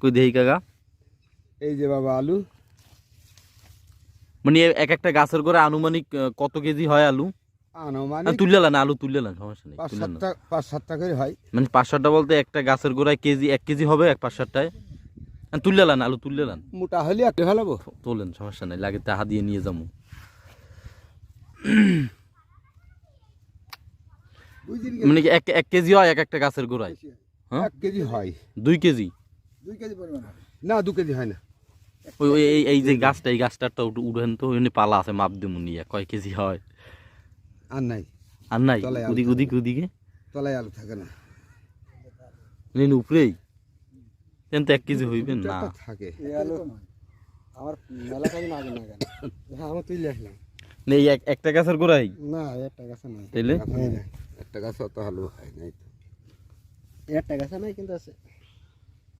কই দেই কাকা এই যে বাবা আলু মানে এক একটা গাছের করে আনুমানিক কত কেজি হয় আলু আনুমানিক তুললেন আলু তুললেন সমস্যা নেই 5-7টা করে হয় মানে 5-7টা বলতে একটা গাছের গোড়ায় কেজি 1 কেজি হবে 5-7টায় তুললেন আলু তুললেন মোটা হলে একটা ফেলাবো তোলেন সমস্যা নাই লাগে টাকা দিয়ে নিয়ে যাবো মানে কি 1 কেজি হয় এক একটা গাছের গোড়ায় 1 কেজি হয় 2 কেজি পরিমাণ না 2 কেজি হয় না ওই এই যে গাছটা এই গাছটা উঠেন তো এমনি পালা আছে মাপ দেবো নিয়ে কয় কেজি হয় আর নাই আর নাই ওদিকে তলায় আলু থাকে না উপরেই কিন্তু 1 কেজি হইবেন না থাকে আমার মেলা কাজ আগে না কেন আমার তুই আসলাম নেই একটা গাছের গোড়াই না একটা গাছ নাই তাইলে একটা গাছ অত আলু হয় নাই তো একটা গাছ নাই কিন্তু আছে